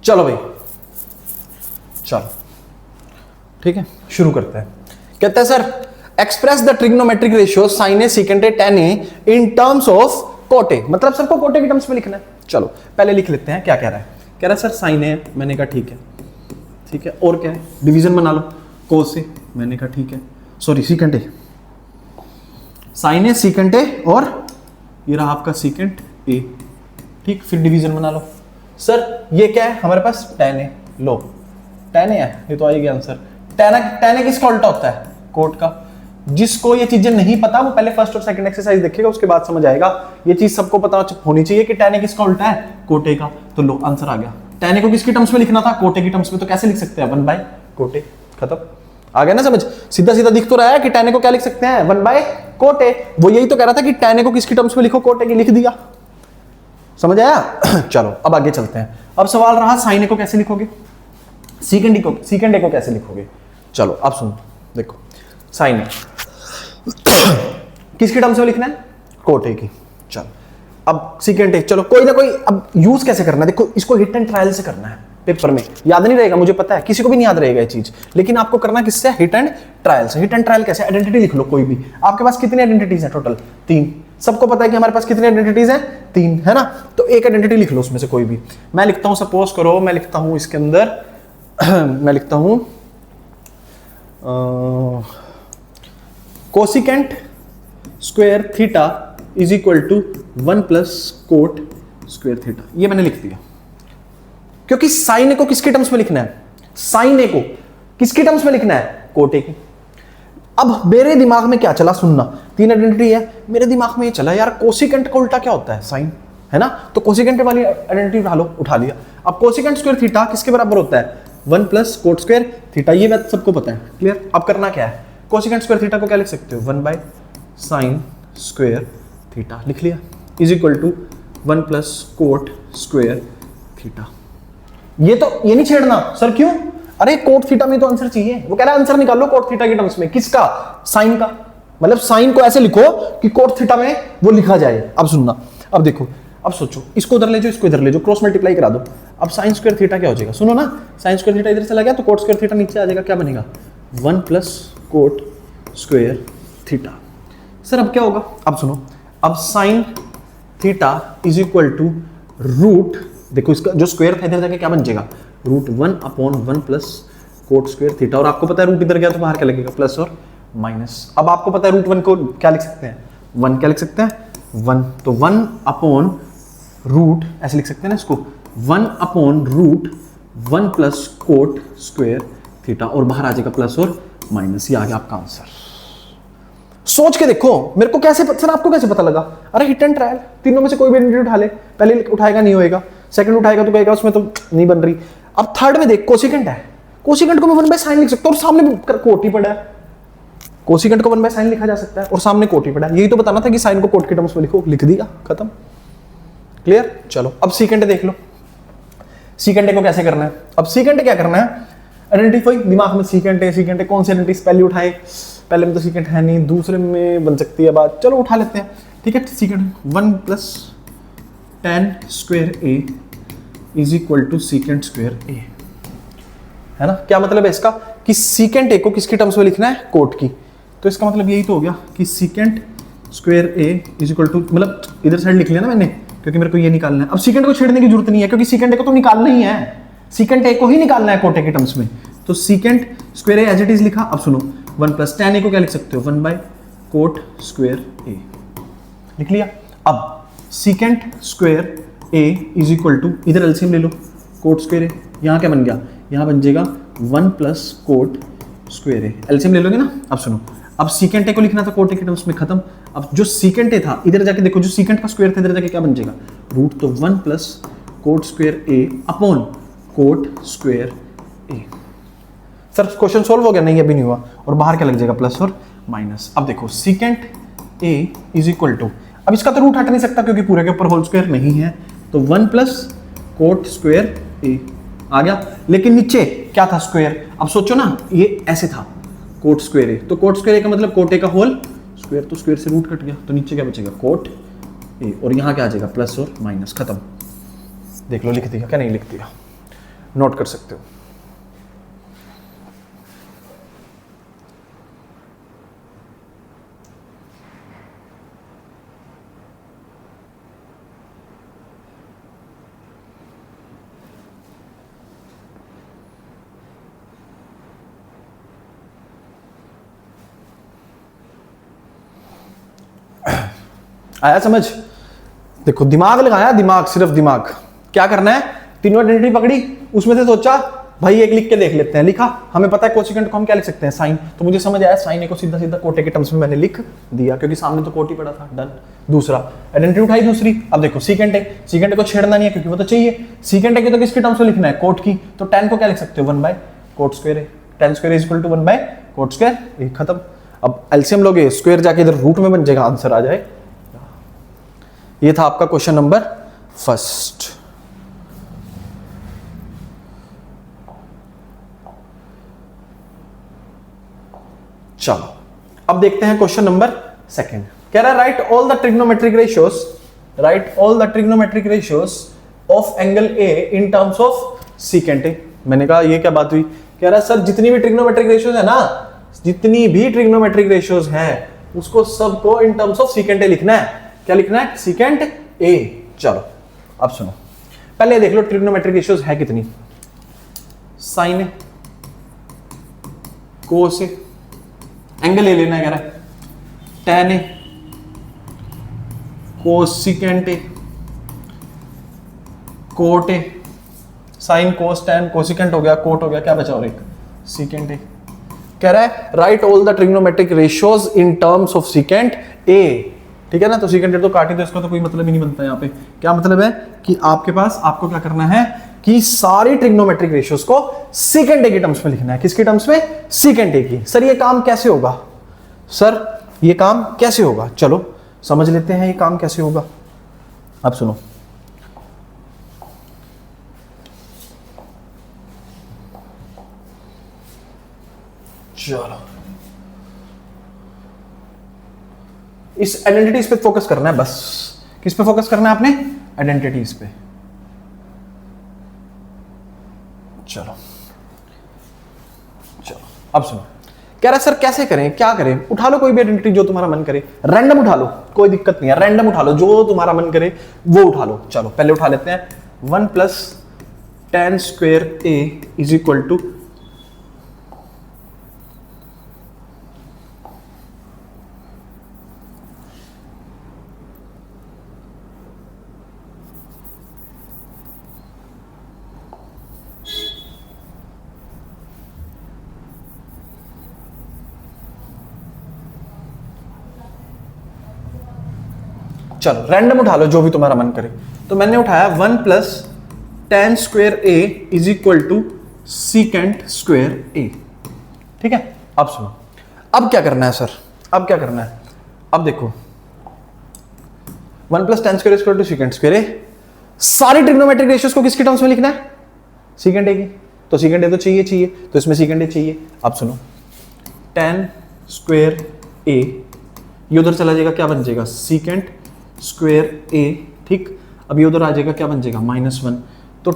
चलो भाई, चलो ठीक है, शुरू करते हैं। कहता है sir express the trigonometric ratio sine A secant A tan A in terms of cot, मतलब सबको कोटे के टर्म्स में लिखना है। चलो पहले लिख लेते हैं क्या कह रहा है। कह रहा है सर साइन ए, मैंने कहा ठीक है, ठीक है, और क्या है, डिवीजन बना लो कोस ए, मैंने कहा ठीक है, sorry secant A, sine A secant A और ये रहा आपका सीकेंट ए, ठीक, फिर डिवीजन बना लो। सर ये क्या है हमारे पास, टेन ए, लो टेन ए है, ये तो आएगा आंसर। टेन ए किसका उल्टा होता है, कोट का। जिसको ये चीजें नहीं पता वो पहले फर्स्ट और सेकंड एक्सरसाइज देखेगा, उसके बाद समझ आएगा। ये चीज सबको पता होनी चाहिए कि टेन ए किसका उल्टा है, कोटे का। तो लो आंसर आ गया। टेन ए को किसकी टर्म्स में लिखना था, कोटे की टर्म्स में, तो कैसे लिख सकते हैं, 1 बाय कोटे, खत्म। आ गया ना समझ, सीधा सीधा दिख तो रहा है कि टेन ए को क्या लिख सकते हैं, 1 बाय कोटे। वो यही तो कह रहा था कि टेन ए को किसकी टर्म्स में लिखो, कोटे की, लिख दिया, समझ आया। चलो अब आगे चलते हैं। अब सवाल रहा साइन ए को कैसे लिखोगे, सीकेंड ए को कैसे लिखोगे। चलो अब सुनो, देखो साइन ए किसकी टर्म्स में लिखना है, कोटे की। चलो अब सीकेंड ए, चलो कोई ना कोई अब यूज कैसे करना है, देखो इसको हिट एंड ट्रायल से करना है। पेपर में याद नहीं रहेगा, मुझे पता है किसी को भी नहीं याद रहेगा ये चीज, लेकिन आपको करना किससे, हिट एंड ट्रायल से। हिट एंड ट्रायल कैसे, आइडेंटिटी लिख लो कोई भी। आपके पास कितनी आइडेंटिटीज है टोटल, 3। सबको पता है कि हमारे पास कितनी आइडेंटिटीज हैं, 3, है ना। तो एक आइडेंटिटी लिख लो उसमें से कोई भी। मैं लिखता हूं, सपोज करो मैं लिखता हूं इसके अंदर मैं लिखता हूं cosecant square theta is equal to 1 plus cot square theta. ये मैंने लिख दिया, क्योंकि साइन ए को किसके टर्म्स में लिखना है, साइन ए को किसके टर्म्स में लिखना है, कोटे की। अब मेरे दिमाग में क्या चला, सुनना, 3 आइडेंटिटी है, मेरे दिमाग में ये चला यार कोसिकेंट का उल्टा क्या होता है, साइन, है ना। तो कोसिकेंट वाली आइडेंटिटी उठा लिया। अब कोसिकेंट स्क्वायर थीटा किसके बराबर होता है, 1 प्लस कोट स्क्वायर थीटा। ये बात सबको पता है, क्लियर। अब करना क्या है, कोसिकेंट स्क्वायर थीटा को क्या लिख सकते हो, 1 बाय साइन स्क्वायर थीटा, लिख लिया, is equal to 1 plus cot square theta. ये नहीं छेड़ना सर, क्यों, अरे कोट थीटा में तो आंसर चाहिए। वो कह रहा है आंसर निकाल लो कोट थीटा की टर्म्स में, किसका, साइन का। मतलब साइन को ऐसे लिखो कि कोट थीटा में वो लिखा जाए। अब सुनना, अब देखो, अब सोचो, इसको इधर ले जाओ, इसको इधर ले जाओ, क्रॉस मल्टीप्लाई करा दो। अब साइन स्क्वायर थीटा क्या हो जाएगा, सुनो ना, साइन स्क्वायर थीटा इधर चला गया तो कोट स्क्वायर थीटा नीचे आ जाएगा, क्या बनेगा, 1 plus cot square theta. Sir अब क्या होगा, अब सुनो, अब sine theta is equal to root, देखो इसका जो स्क्वायर था इधर जाके क्या बन जाएगा, root 1/1 plus cot square theta. और आपको पता है रूट इधर गया तो बाहर क्या लगेगा, प्लस और माइनस। अब आपको पता है रूट 1 को क्या लिख सकते हैं, 1 क्या लिख सकते हैं, 1, तो 1 रूट ऐसे लिख सकते हैं ना इसको, 1 root 1 plus cot square theta, और बाहर आ जाएगा प्लस और माइनस। ये आ गया आपका आंसर। सोच के देखो, मेरे को कैसे, सर आपको कैसे पता लगा, अरे हिट एंड ट्रायल, तीनों में से कोई भी आइडेंटिटी उठा ले, पहले उठाएगा नहीं होएगा, सेकंड उठाएगा तो कहेगा उसमें तो नहीं बन रही। अब थर्ड में देख, कोसिकेंट है, कोसिकेंट को मैं 1 बाय साइन लिख सकता हूं, और सामने कोट ही पड़ा है, कोसिकेंट को 1 बाय साइन लिखा जा सकता है और सामने कोट ही पड़ा है। यही तो बताना था कि साइन को कोट के टर्म्स में लिखो, लिख दिया, खत्म, क्लियर। चलो अब सीकेंट देख लो, सीकेंट को कैसे करना है। अब सीकेंट क्या करना है, आइडेंटिफाई, दिमाग में सीकेंट है, कौन सी आइडेंटिटी पहले उठाए, पहले में तो सीकेंट है नहीं, दूसरे में बन सकती है बात, चलो उठा लेते हैं, ठीक है। Secant 1 plus tan square A is equal to secant square A, है ना। क्या मतलब है इसका, कि सीकेंट ए को किसकी टर्म्स में लिखना है, कोट की। तो इसका मतलब यही तो हो गया कि secant square A is equal to, मतलब इधर साइड लिख लिया ना मैंने, क्योंकि मेरे को ये निकालना है। अब सीकेंट को छेड़ने की जरूरत नहीं है, क्योंकि सीकेंट ए को तो निकालना ही है, सीकेंट ए को ही निकालना है कोटे के टर्म्स में। तो secant square A as it is लिखा। अब सुनो, 1 प्लस टेन ए को क्या लिख सकते हो, 1 बाय कोट स्क्वायर ए, लिख लिया। अब secant square A is equal to, इधर एलसीएम ले लो, कोट स्क्वायर ए, यहाँ क्या बन गया, यहाँ बन जाएगा 1 प्लस कोट स्क्वायर ए, एलसीएम ले लोगे ना। अब सुनो, अब सीकेंट ए को लिखना था कोट ए के टर्म्स में, खत्म। अब जो सीकेंट ए था इधर जाके देखो, जो सीकेंट का स्क्वायर था इधर जाके क्या बन जाएगा, रूट, तो 1 प्लस कोट स्क्वायर ए अपॉन कोट स्क्वायर ए। सर क्वेश्चन सोल्व हो गया, नहीं अभी नहीं हुआ, और बाहर क्या लग जाएगा, प्लस और माइनस। अब देखो secant A is equal to, अब इसका तो रूट हट नहीं सकता क्योंकि पूरे के ऊपर होल स्क्वायर नहीं है, तो 1 प्लस कोट स्क्वायर ए आ गया। लेकिन नीचे क्या था, स्क्वायर। अब सोचो ना, ये ऐसे था कोट स्क्वायर ए, तो कोट स्क्वायर ए का मतलब कोट ए का होल स्क्वायर, तो स्क्वायर से रूट कट गया, तो नीचे क्या बचेगा, कोट ए, और यहाँ क्या आ जाएगा, प्लस और माइनस, खत्म। देख लो लिख दिया क्या, नहीं लिख दिया। नोट कर सकते हो। आया समझ? देखो दिमाग लगाया, दिमाग, सिर्फ दिमाग। क्या करना है, तीनों आइडेंटिटी पकड़ी, उसमें से सोचा भाई एक लिख के देख लेते हैं, लिखा, हमें पता है कोसिकेंट को हम क्या लिख सकते हैं, साइन, तो मुझे समझ आया साइन ए को सीधा सीधा कोटे के टर्म्स में मैंने लिख दिया, क्योंकि सामने तो कोट ही पड़ा था, डन। दूसरा आइडेंटिटी उठाई दूसरी, अब देखो सीकेंट ए, सीकेंट ए को छेड़ना नहीं है क्योंकि वो तो चाहिए, सीकेंट ए की तो किसके टर्म्स में लिखना है, कोट की, तो tan को क्या लिख सकते हो, 1/कोट square A, tan square is equal to 1/कोट स्क्वायर ए, खत्म। अब एलसीएम लोगे, स्क्वायर जाके इधर रूट में बन जाएगा, आंसर आ जाए। ये था आपका क्वेश्चन नंबर फर्स्ट। चलो अब देखते हैं क्वेश्चन नंबर सेकंड। कह रहा है right all the trigonometric ratios, right all the trigonometric ratios of angle A in terms of secant A. मैंने कहा ये क्या बात हुई, कह रहा है सर जितनी भी ट्रिग्नोमेट्रिक रेशियोज है ना, जितनी भी ट्रिग्नोमेट्रिक रेशियोज हैं उसको सबको इन टर्म्स ऑफ सीकेंट ए लिखना है। क्या लिखना है, सीकेंट ए। चलो अब सुनो, पहले देख लो ट्रिग्नोमेट्रिक रेशियोज है कितनी, sign A, cos A, angle A लेना है, कह रहा है tan A, cosecant A, cot A, sine cos tan, cosecant हो गया, कोट हो गया, क्या बचा और एक सीकेंट ए। कह रहा है right all the trigonometric ratios in terms of secant A. ठीक है ना, तो सीकेंट ए तो काटी, तो इसका तो कोई मतलब ही नहीं बनता। यहाँ पे क्या मतलब है कि आपके पास, आपको क्या करना है कि सारी ट्रिग्नोमेट्रिक रेशियोज को सीकेंट ए के टर्म्स में लिखना है। किसके टर्म्स में, सीकेंट ए की। सर ये काम कैसे होगा, सर ये काम कैसे होगा, चलो समझ लेते हैं ये काम कैसे होगा। अब सुनो, चलो इस आइडेंटिटीज पे फोकस करना है बस। किस पे फोकस करना है आपने, आइडेंटिटीज पे। चलो चलो अब सुनो, कह रहा है सर कैसे करें, क्या करें, उठा लो कोई भी आइडेंटिटी जो तुम्हारा मन करे, रैंडम उठा लो, कोई दिक्कत नहीं है, रैंडम उठा लो, जो तुम्हारा मन करे वो उठा लो। चलो पहले उठा लेते हैं 1 + tan square A is equal to चलो रैंडम उठा लो जो भी तुम्हारा मन करे। तो मैंने उठाया 1 + tan square A is equal to secant square A. ठीक है, अब सुनो, अब क्या करना है सर, अब क्या करना है, अब देखो 1 + tan square is equal to secant square A, सारी ट्रिग्नोमेट्रिक रेशियोज को किसके टर्म्स में लिखना है, सीकेंट ए की। तो सीकेंट ए तो चाहिए, तो इसमें सीकेंट ए चाहिए। अब सुनो, tan स्क्वायर ए ये उधर चला जाएगा, क्या बन जाएगा, सीकेंट स्क्वायर ए। ठीक, अब ये उधर आ जाएगा, क्या बन जाएगा, -1। तो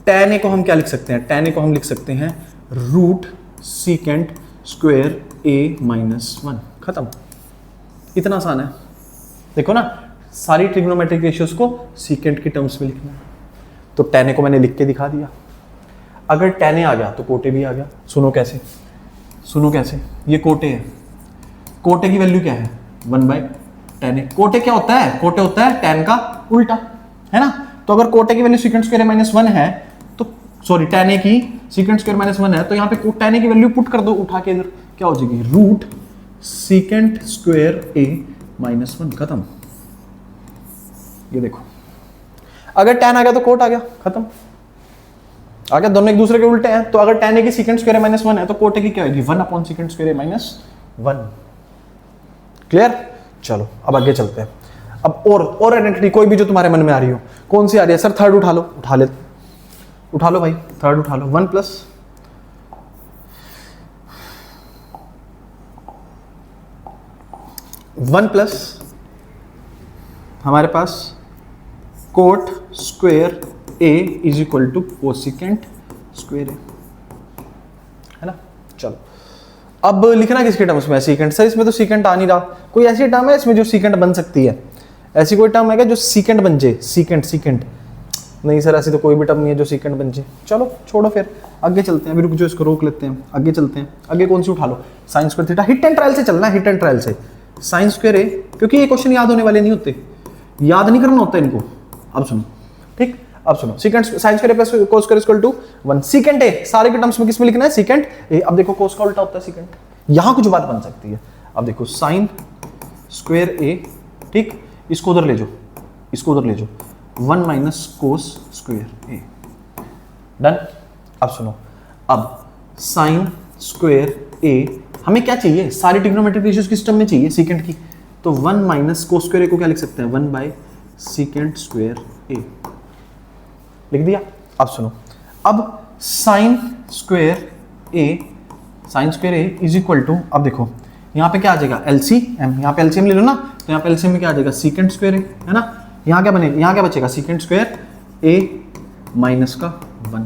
tan ए को हम क्या लिख सकते हैं, tan ए को हम लिख सकते हैं रूट सीकेंट स्क्वायर ए -1। खत्म, इतना आसान है। देखो ना, सारी ट्रिग्नोमेट्रिक रेशियोज को सीकेंट की टर्म्स में लिखना है। तो tan ए को मैंने लिख के दिखा दिया। अगर tan ए आ गया तो कोटे भी आ गया। सुनो कैसे, सुनो कैसे, ये कोटे है, कोटे की वैल्यू क्या है, 1/tan ए। कोटे क्या होता है, कोटे होता है tan का उल्टा, है ना। तो अगर कोटे की वैल्यू सीकेंट स्क्वायर -1 है, तो सॉरी tan ए की सीकेंट स्क्वायर -1 है, तो यहाँ पे tan ए की वैल्यू पुट कर दो उठा के, इधर क्या हो जाएगी, रूट सीकेंट स्क्वायर ए -1। खत्म। ये देखो, अगर tan आ गया तो कोट आ गया, खत्म, आ गया, दोनों एक दूसरे के उल्टे हैं। तो अगर tan ए की सीकेंट स्क्वायर -1 है तो कोटे की क्या होगी, 1/सीकेंट स्क्वायर ए -1। क्लियर। चलो अब आगे चलते हैं। अब और आइडेंटिटी कोई भी जो तुम्हारे मन में आ रही हो, कौन सी आ रही है सर, थर्ड उठा लो, उठा लो भाई, थर्ड उठा लो। 1 + हमारे पास cot square A is equal to cosecant square A, है ना। चलो अब लिखना किसके टर्म्स में है, सीकेंट। सर इसमें तो सीकेंट आ नहीं रहा, कोई ऐसी टर्म है इसमें जो सीकेंट बन सकती है? ऐसी कोई टर्म है क्या जो सीकेंट बन जाए? सीकेंट नहीं सर, ऐसी तो कोई भी टर्म नहीं है जो सीकेंट बन जाए। चलो छोड़ो फिर आगे चलते हैं, अभी रुक जो इसको रोक लेते हैं, आगे चलते हैं। आगे कौन सी उठा लो, sine square theta. Hit and trial से चलना है, हिट एंड ट्रायल से। साइन स्क्वायर ए, क्योंकि ये क्वेश्चन याद होने वाले नहीं होते, याद नहीं करना होता इनको। अब सुनो, ठीक, अब सुनो, secant sine square plus cos square equal to 1। Secant A सारे के टर्म्स में किस में लिखना है? Secant A. अब देखो कोस का उल्टा होता है सीकेंट, यहां कुछ बात बन सकती है। अब देखो साइन स्क्वायर ए, ठीक, इसको उधर ले जाओ, इसको उधर ले जाओ, 1 माइनस कोस स्क्वायर ए, डन। अब सुनो, अब साइन स्क्वायर ए हमें क्या चाहिए? सारी ट्रिग्नोमेट्रिक रेशियोज किस टर्म में चाहिए? सीकेंट की। तो 1 माइनस कोस स्क्वायर ए को क्या लिख सकते हैं? 1 बाय सीकेंट स्क्वायर ए, लिख दिया। अब सुनो, अब sine square A, sine square A is equal to, अब देखो यहाँ पे क्या आ जाएगा? एलसीएम, यहाँ पे एलसीएम ले लो ना, तो यहाँ पे एलसीएम में क्या आ जाएगा? सीकेंट स्क्वायर ए, है ना। यहाँ क्या बनेगा? यहाँ क्या बचेगा? सीकेंट स्क्वायर ए माइनस का 1,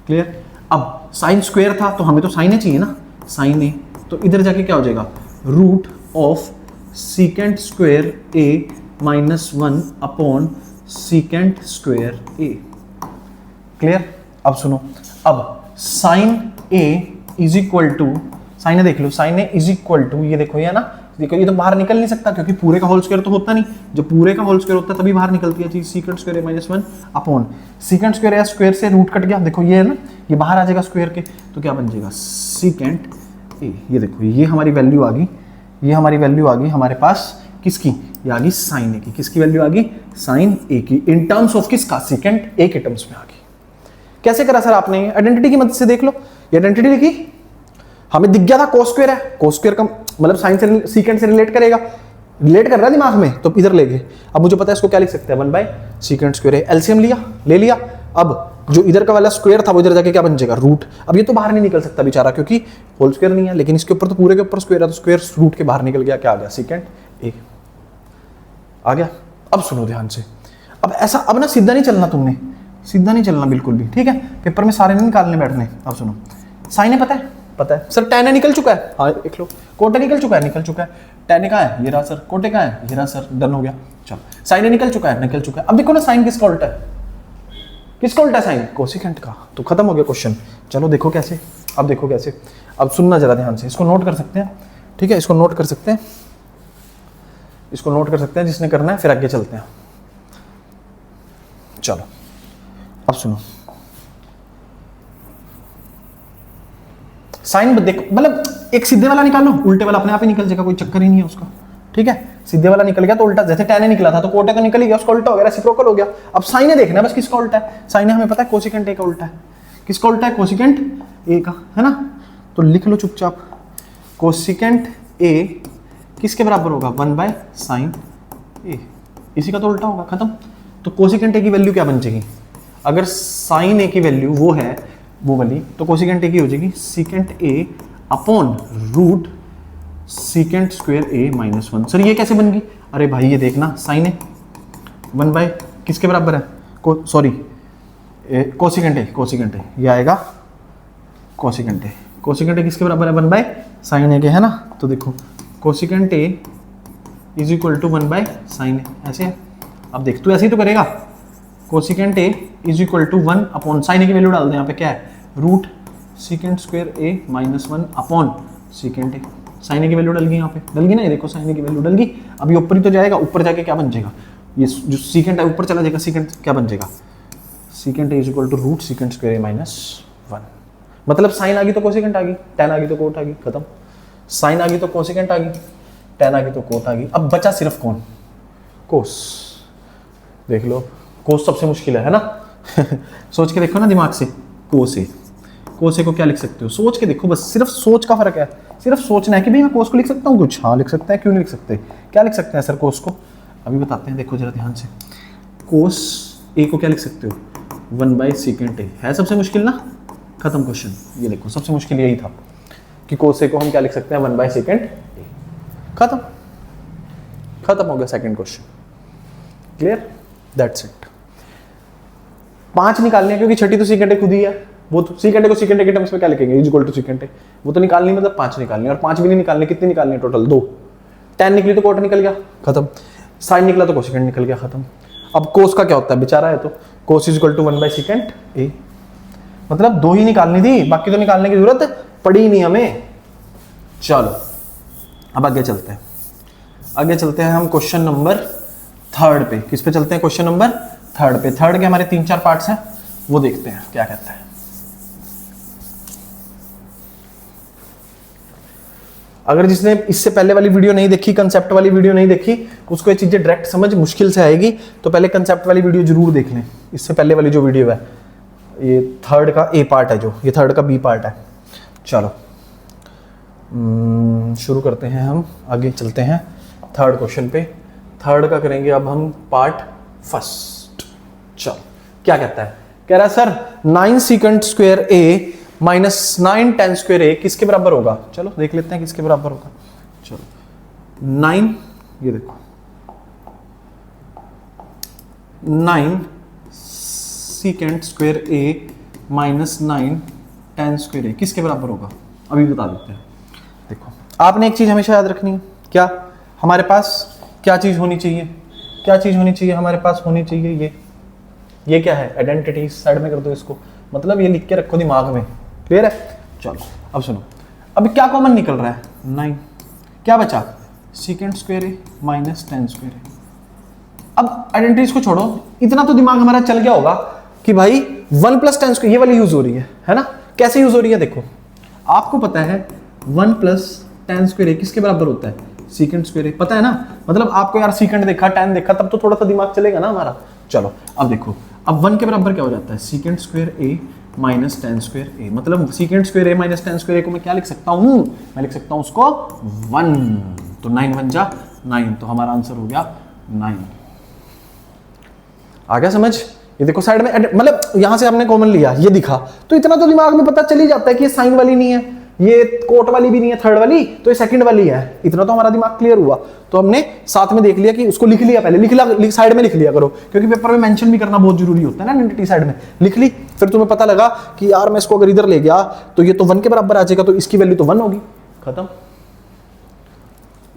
क्लियर। अब साइन स्क्वायर था तो हमें तो साइन ए चाहिए ना, साइन ए, तो इधर जाके क्या हो जाएगा? Root of secant square A minus 1 upon secant square A, clear. अब सुनो, अब sine A is equal to, sine A देख लो, sine A is equal to, ये देखो ये ना, देखो ये तो बाहर निकल नहीं सकता क्योंकि पूरे का होल स्क्वायर तो होता नहीं, जब पूरे का होल स्क्वायर होता है तभी बाहर निकलती है चीज। Secant square A minus 1 upon secant square A, square से रूट कट गया, देखो ये है ना, ये बाहर आ जाएगा स्क्वायर के, तो क्या बन जाएगा? सीकेंट ए। ये देखो ये हमारी वैल्यू आ गई, ये हमारी वैल्यू आ गई हमारे पास किसकी? ये आ गई साइन ए की। किसकी वैल्यू आ गई? साइन ए की, इन टर्म्स ऑफ किसका? सीकेंट ए के टर्म्स में आ गई। कैसे करा सर आपने? आइडेंटिटी की मदद से देख लो, ये आइडेंटिटी लिखी, हमें दिख गया था कोस स्क्वायर है, कोस स्क्वायर का मतलब साइन से सीकेंट से रिलेट करेगा, रिलेट कर रहा है दिमाग में, तो इधर ले गए। अब मुझे पता है इसको क्या लिख सकते हैं? 1 बाय सीकेंट स्क्वायर है, एलसीएम लिया, ले लिया। अब जो इधर का वाला स्क्वायर था वो इधर जाके क्या बन जाएगा? रूट। अब ये तो बाहर नहीं निकल सकता बेचारा क्योंकि होल स्क्वायर नहीं है, लेकिन इसके ऊपर तो पूरे के ऊपर स्क्वायर है, तो स्क्वायर रूट के बाहर निकल गया, क्या आ गया? सीकेंट ए आ गया। अब सुनो ध्यान से, अब ऐसा, अब ना सीधा नहीं चलना, तुमने सीधा नहीं चलना बिल्कुल भी, ठीक है। पेपर में सारे नहीं निकालने बैठने। अब सुनो, साइन ए पता है? पता है सर। tan ए निकल चुका है, हाँ देख लो। कोटे निकल चुका है, निकल चुका है। tan ए कहाँ है? ये रहा सर। कोटे कहाँ है? ये रहा सर। डन हो गया। चलो साइन ए निकल चुका है, निकल चुका है। अब देखो ना साइन किसका उल्टा है? किसका उल्टा है? साइन कोसिकेंट का। तो खत्म हो गया क्वेश्चन। चलो देखो कैसे, अब देखो कैसे, अब सुनना जरा ध्यान से, इसको नोट कर सकते हैं, ठीक है, इसको नोट कर सकते हैं, इसको नोट कर सकते हैं जिसने करना है, फिर आगे चलते हैं। चलो अब सुनो, साइन देखो, मतलब एक सीधे वाला निकालो, उल्टे वाला अपने आप ही निकल जाएगा, कोई चक्कर ही नहीं है उसका, ठीक है। सीधे वाला निकल गया तो उल्टा, जैसे tan ए निकला था तो कोटे का निकल ही गया, उसका उल्टा हो गया, रेसिप्रोकल हो गया। अब साइन ए देखना है बस किसका उल्टा है। साइन ए हमें पता है कोसिकेंट ए का उल्टा है। किसका उल्टा है? कोसिकेंट ए का, है ना। तो लिख लो चुपचाप, कोसिकेंट ए किसके बराबर होगा? 1 बाय साइन ए, इसी का तो उल्टा होगा, खत्म। तो कोसिकेंट ए की वैल्यू क्या बन जाएगी? अगर साइन ए की वैल्यू वो है वो वाली, तो कोसिकेंट ए की हो जाएगी secant A upon root secant square A minus 1। सर ये कैसे बन गई? अरे भाई ये देखना, साइन ए 1 बाय किसके बराबर है? Sorry cosecant A, cosecant A ये आएगा कोसिकेंट ए। कोसिकेंट ए किसके बराबर है? 1 बाय साइन ए के, है ना। तो देखो cosecant A is equal to 1 by sine A, ऐसे है। अब देख तू ऐसे ही तो करेगा, cosecant A is equal to 1 upon sine A की वैल्यू डाल दे, यहाँ पे क्या है? Root secant square A minus 1 upon secant A. Sine A की वैल्यू डल गई, यहाँ पे डल गई ना, ये देखो साइन ए की वैल्यू डल गई। अभी ऊपर ही तो जाएगा, ऊपर जाके क्या बन जाएगा? ये जो सीकेंट है ऊपर चला जाएगा, सीकेंट क्या बन जाएगा? Secant A is equal to root secant square A minus 1। मतलब साइन आ गई तो कोसिकेंट आ गई, tan आ गई तो कोट आ गई, खत्म। साइन आ गई तो कोसिकेंट आ गई, tan आ गई तो कोट आ गई। अब बचा सिर्फ कौन? कोस। देख लो, कोस सबसे मुश्किल है ना। सोच के देखो ना दिमाग से, कोस ए, कोस ए को क्या लिख सकते हो? सोच के देखो, बस सिर्फ सोच का फर्क है, सिर्फ सोचना है कि भाई मैं कोस को लिख सकता हूँ कुछ। हाँ लिख सकते हैं, क्यों नहीं लिख सकते? क्या लिख सकते हैं सर कोस को? अभी बताते हैं, देखो जरा ध्यान से। कोस ए को क्या लिख सकते हो? 1 बाय सीकेंट ए। है सबसे मुश्किल ना, खत्म क्वेश्चन। ये देखो सबसे मुश्किल यही था कि कोस ए को हम क्या लिख सकते हैं? 1 बाय सीकेंट ए, खत्म, खत्म हो गया second question. Clear? That's it. 5 निकालने हैं क्योंकि छठी तो सीकेंट ए खुद ही है, वो तो सीकेंट को सीकेंट के टर्म्स में क्या लिखेंगे, इज इक्वल टू सीकेंट, वो तो निकालनी मतलब 5 निकालनी, और 5 भी नहीं निकालने, कितनी निकालनी टोटल 2, tan निकली तो कोट निकल गया खत्म, साइन निकला तो कोसेकेंट निकल गया खत्म। अब कोस का क्या होता है बेचारा है, तो cos is equal to 1 by secant A, मतलब 2 ही निकालनी थी, बाकी तो निकालने की जरूरत पड़ी ही नहीं हमें। चलो अब आगे चलते हैं, आगे चलते हैं हम क्वेश्चन नंबर 3 पे। किस पे चलते हैं, क्वेश्चन नंबर 3 पे। 3 के हमारे 3-4 पार्ट्स हैं, वो देखते हैं क्या कहता है। अगर जिसने इससे पहले वाली वीडियो नहीं देखी, कंसेप्ट वाली वीडियो नहीं देखी, उसको ये चीजें डायरेक्ट समझ मुश्किल से आएगी, तो पहले कंसेप्ट वाली वीडियो जरूर देख लें। इससे पहले वाली जो वीडियो है, ये 3 का ए पार्ट है, जो ये 3 का बी पार्ट है। चलो शुरू करते हैं, हम आगे चलते हैं 3rd क्वेश्चन पे। 3rd का करेंगे अब हम पार्ट 1। चलो क्या कहता है, कह रहा है sir 9 secant square A minus 9 tan square ए किसके बराबर होगा। चलो देख लेते हैं किसके बराबर होगा। चलो 9, ये देखो 9 secant square A minus 9 tan square ए किसके बराबर होगा, अभी बता देते हैं। देखो आपने एक चीज हमेशा याद रखनी है, क्या हमारे पास क्या चीज होनी चाहिए, क्या चीज होनी चाहिए हमारे पास, होनी चाहिए ये क्या है, आइडेंटिटी। साइड में कर दो इसको, मतलब ये लिख के रखो दिमाग में, क्लियर है। चलो अब सुनो, अब क्या कॉमन निकल रहा है, 9, क्या बचा, secant square A minus tan square ए। अब आइडेंटिटीज को छोड़ो, इतना तो दिमाग हमारा चल गया होगा कि भाई 1 प्लस tan स्क्वायर, ये वाली यूज हो रही है ना। कैसे यूज हो रही है, देखो आपको पता है 1 प्लस tan स्क्वायर ए किसके बराबर होता है, सीकेंट स्क्वायर ए, पता है ना। मतलब आपको यार सीकेंट देखा, tan देखा, तब तो थोड़ा सा दिमाग चलेगा ना हमारा। चलो अब देखो, अब 1 के बराबर क्या हो जाता है, secant square A minus tan square ए। मतलब secant square A minus tan square ए को मैं क्या लिख सकता हूँ, मैं लिख सकता हूँ उसको 1, तो 9 1 जा 9, तो हमारा आंसर हो गया 9। आ गया समझ। ये देखो साइड में, मतलब यहां से हमने कॉमन लिया, ये दिखा, तो इतना तो दिमाग में पता चल ही जाता है कि ये साइन वाली नहीं है, ये कोट वाली भी नहीं है 3rd वाली, तो ये 2nd वाली है। इतना तो हमारा दिमाग क्लियर हुआ, तो हमने साथ में देख लिया कि उसको लिख लिया, पहले साइड में लिख लिया करो, क्योंकि पेपर में मेंशन भी करना बहुत जरूरी होता है ना। आइडेंटिटी साइड में लिख ली, फिर तुम्हें पता लगा कि यार मैं इसको अगर इधर ले गया तो ये तो 1 के बराबर आ जाएगा, तो इसकी वैल्यू तो 1 होगी, खत्म।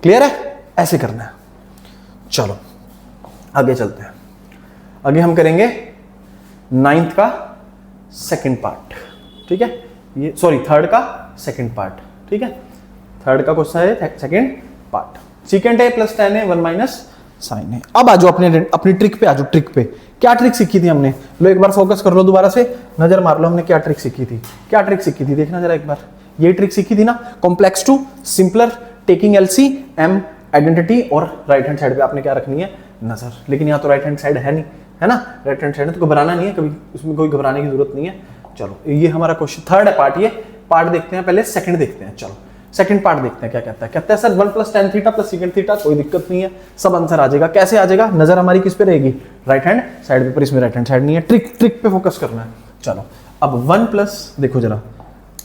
क्लियर है, ऐसे करना है। चलो आगे चलते हैं, आगे हम करेंगे 9th का 2nd पार्ट, ठीक है, ये सॉरी 3rd का 2nd पार्ट, ठीक है। 3rd का क्वेश्चन है 2nd part, secant A plus tan A 1 minus sine A. अब आ जाओ अपनी ट्रिक पे, आ जाओ ट्रिक पे। क्या ट्रिक सीखी थी हमने, लो एक बार फोकस कर लो, दोबारा से नजर मार लो, हमने क्या ट्रिक सीखी थी, क्या ट्रिक सीखी थी, देखना जरा एक बार। ये ट्रिक सीखी थी ना, complex to simpler, taking LCM, identity, और राइट हैंड साइड पे आपने क्या रखनी है, नजर। लेकिन यहाँ तो राइट हैंड साइड है नहीं, है ना, राइट हैंड साइड है, तो घबराना नहीं है कभी, उसमें कोई घबराने की जरूरत नहीं है। चलो ये हमारा क्वेश्चन 3rd है पार्ट, ये पार्ट देखते हैं, पहले 2nd देखते हैं। चलो 2nd पार्ट देखते हैं क्या कहता है। कहता है sir 1 plus tan theta plus secant theta, कोई दिक्कत नहीं है, सब आंसर आ जाएगा। कैसे आ जाएगा, नजर हमारी किस पे रहेगी, राइट हैंड साइड पे, पर इसमें राइट हैंड साइड नहीं है, ट्रिक पे फोकस करना है। चलो अब 1 प्लस, देखो जरा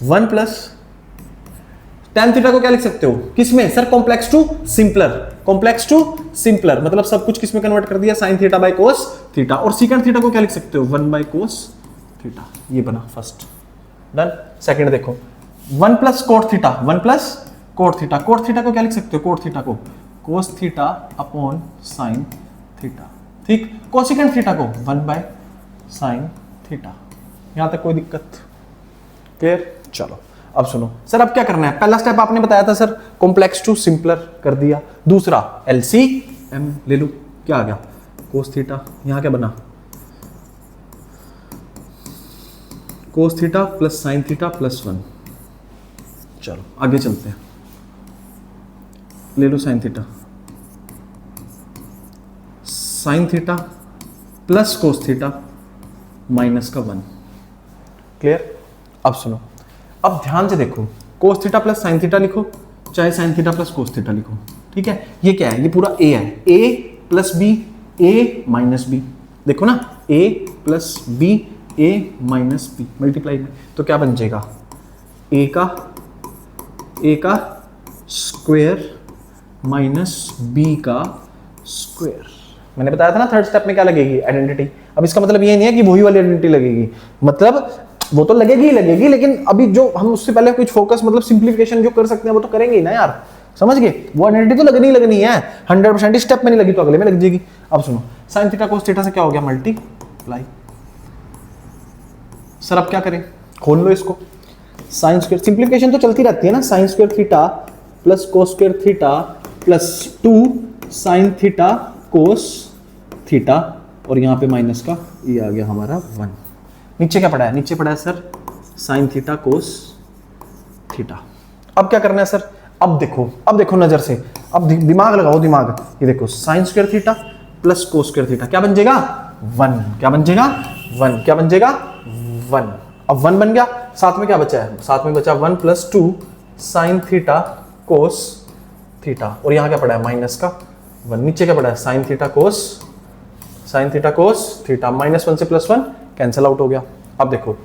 1 प्लस tan थीटा को क्या लिख सकते हो, किसमें sir, complex to simpler, complex to simpler, मतलब सब कुछ किसमें कन्वर्ट कर दिया, sin theta by cos theta. और सीकेंट थीटा को क्या लिख सकते हो, 1 बाय cos थीटा, ये बना फर्स्ट, डन। 2nd देखो 1 plus cot theta, 1 plus cot theta, cot theta को क्या लिख सकते हो, कोट थीटा को cos theta upon sin theta, ठीक। कोसिकेंट थीटा को 1 बाय sin थीटा। यहां तक कोई दिक्कत, क्लियर। चलो अब सुनो सर, अब क्या करना है, पहला स्टेप आपने बताया था सर, कॉम्प्लेक्स टू सिंपलर कर दिया। दूसरा LCM ले लो, क्या आ गया, cos थीटा, यहां क्या बना, cos theta plus sin theta plus 1। चलो आगे चलते हैं, ले लो sin theta, sin theta plus cos theta minus का 1, क्लियर। अब सुनो, अब ध्यान से देखो, cos theta plus sin theta लिखो, चाहे sin theta plus cos theta लिखो, ठीक है। ये क्या है, ये पूरा a है, a plus b, a minus b, देखो ना, a plus b, a minus b multiply में, तो क्या बन जाएगा, a का स्क्वायर माइनस b का स्क्वायर। मैंने बताया था ना 3rd स्टेप में क्या लगेगी, आइडेंटिटी। अब इसका मतलब ये नहीं है कि वही वाली आइडेंटिटी लगेगी, मतलब वो तो लगेगी ही लगेगी, लेकिन अभी जो हम उससे पहले कुछ फोकस मतलब सिंप्लीफिकेशन जो कर सकते हैं वो तो करेंगे ही ना यार, समझ गए। वो आइडेंटिटी तो लगनी ही लगनी है 100%, स्टेप में नहीं लगी तो अगले में लग जाएगी। अब सुनो, साइन थीटा कोस थीटा से क्या हो गया, मल्टीप्लाई। सर अब क्या करें, खोल लो इसको, साइन स्क्वायर, सिंप्लीफिकेशन तो चलती रहती है ना, sign square theta plus cos square theta plus 2 sine theta cos theta, और यहाँ पे माइनस का ये आ गया हमारा 1। नीचे क्या पड़ा है, नीचे पड़ा है sir sine theta cos theta. अब क्या करना है सर, अब देखो नजर से, अब दिमाग लगाओ दिमाग, ये देखो sign square theta plus cos square theta क्या बन जाएगा 1, क्या बन जाएगा 1, क्या बन जाएगा 1। अब 1 बन गया, साथ में क्या बचा है, साथ में बचा 1 plus 2 sine theta cos theta, और यहाँ क्या पड़ा है माइनस का 1। नीचे क्या पड़ा है साइन थीटा कोस थीटा, -1 से +1 कैंसिल आउट हो गया। अब देखो,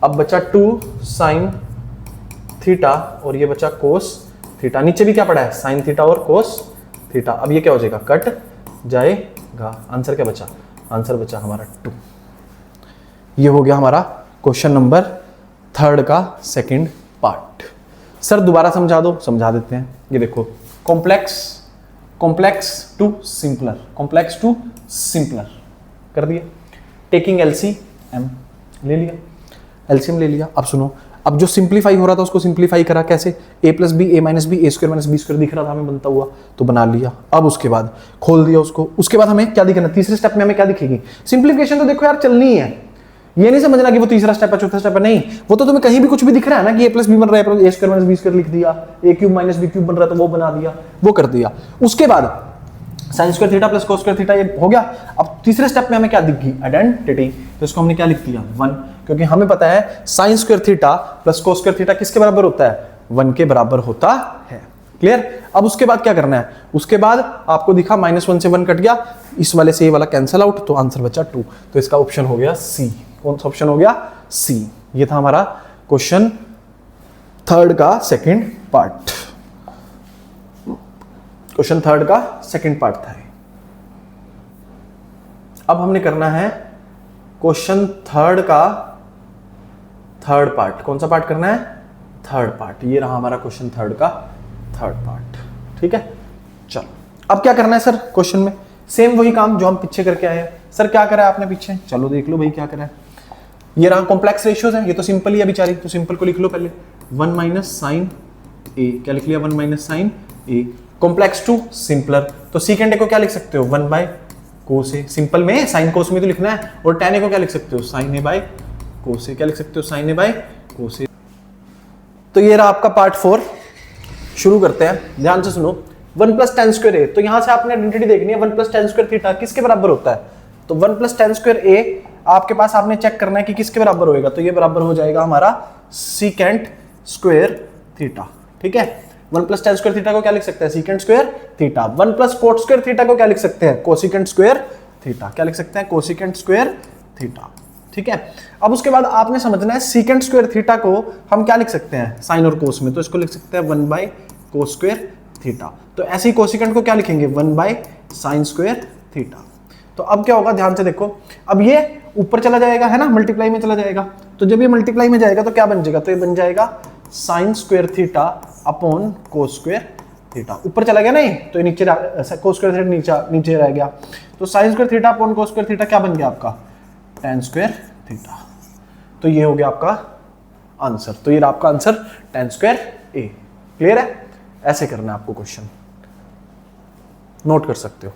अब बचा 2 साइन थीटा और ये बचा कोस थीटा, नीचे भी क्या पड़ा है साइन थीटा और कोस थीटा। अब ये क्या हो जाएगा, कट जाएगा। आंसर क्या बचा, आंसर बचा हमारा 2। ये हो गया हमारा क्वेश्चन नंबर 3 का सेकंड पार्ट। सर दोबारा समझा दो, समझा देते हैं। ये देखो, कॉम्प्लेक्स टू सिंपलर कर दिया, टेकिंग एलसीएम ले लिया, एलसीएम ले लिया। अब सुनो, अब जो सिंप्लीफाई हो रहा था उसको सिंप्लीफाई करा कैसे, a plus B a minus B a square minus B square दिख रहा था हमें बनता हुआ, तो बना लिया। अब उसके बाद खोल दिया उसको, उसके बाद हमें क्या दिखना, तीसरे स्टेप में हमें क्या दिखेगी, सिंप्लीफिकेशन तो देखो यार चलनी है, ये नहीं समझना कि वो तीसरा स्टेप है चौथा स्टेप है, नहीं, वो तो तुम्हें कहीं भी कुछ भी दिख रहा है ना कि a प्लस बी बन रहा है, a square minus B square लिख दिया, a cube minus B cube बन रहा है तो वो बना दिया, वो कर दिया। उसके बाद sign square theta plus cos square theta ये हो गया। अब तीसरे स्टेप में हमें क्या दिख गई, आइडेंटिटी, तो इसको हमने क्या लिख दिया 1, क्योंकि हमें पता है sign square theta plus cos square theta किसके बराबर होता है, 1 के बराबर होता है। क्लियर। अब उसके बाद क्या करना है, उसके बाद आपको दिखा -1 से 1 कट गया, इस वाले से ये वाला कैंसिल आउट, तो आंसर बचा 2। तो इसका ऑप्शन हो गया सी। कौन सा ऑप्शन हो गया, सी। ये था हमारा क्वेश्चन 3 का सेकंड पार्ट, क्वेश्चन 3 का सेकंड पार्ट था। अब हमने करना है क्वेश्चन 3 का थर्ड पार्ट। कौन सा पार्ट करना है, थर्ड पार्ट। ये रहा हमारा क्वेश्चन 3 का थर्ड पार्ट, ठीक है। चलो अब क्या करना है सर, क्वेश्चन में सेम वही काम जो हम पीछे करके आए हैं। सर क्या करा है आपने पीछे, चलो देख लो भाई क्या करा है। ये रहा कॉम्प्लेक्स रेशियोज है, ये तो सिंपल ही है बेचारी, तो सिंपल को लिख लो पहले, 1 माइनस साइन ए, क्या लिख लिया 1 minus sine A. Complex to simpler, तो सीकेंड ए को क्या लिख सकते हो 1 बाय कोस ए, सिंपल में साइन कोस में तो लिखना है, और tan ए को क्या लिख सकते हो साइन ए बाय कोस ए, क्या लिख सकते हो साइन ए बाय कोस ए। तो ये रहा आपका पार्ट 4। शुरू करते हैं, ध्यान से सुनो। 1 प्लस tan स्क्वायर ए, तो यहां से आपने आइडेंटिटी देखनी है, 1 प्लस tan स्क्वायर थीटा किसके बराबर होता है, तो 1 प्लस tan स्क्वायर ए आपके पास आपने चेक करना है कि किसके बराबर होएगा, तो ये बराबर हो जाएगा हमारा सीकेंट स्क्वायर थीटा, ठीक है। 1 प्लस tan स्क्वायर थीटा को क्या लिख सकते हैं, secant square theta. 1 plus cot square theta को क्या लिख सकते हैं, कोसिकेंट स्क्वायर थीटा, क्या लिख सकते हैं, कोसिकेंट स्क्वायर थीटा, ठीक है। अब उसके बाद आपने समझना है सीकेंट स्क्वायर थीटा को हम क्या लिख सकते हैं साइन और कोस में, तो इसको लिख सकते हैं 1 बाय कोस स्क्वायर थीटा। तो ऐसे ही कोसिकेंट को क्या लिखेंगे 1 बाय साइन स्क्वायर थीटा। तो अब क्या होगा, ध्यान से देखो, अब ये ऊपर चला जाएगा है ना, मल्टीप्लाई में चला जाएगा, तो जब ये मल्टीप्लाई में जाएगा तो क्या बन जाएगा, तो ये बन जाएगा sign square theta upon cos square theta. ऊपर चला गया नहीं, तो ये नीचे कोस स्क्वायर थीटा नीचे रह गया, तो sign square theta upon cos square theta क्या बन गया आपका tan स्क्वायर थीटा। तो ये हो गया आपका आंसर, तो ये रहा आपका answer tan square A. Clear है, ऐसे करना है आपको क्वेश्चन, नोट कर सकते हो।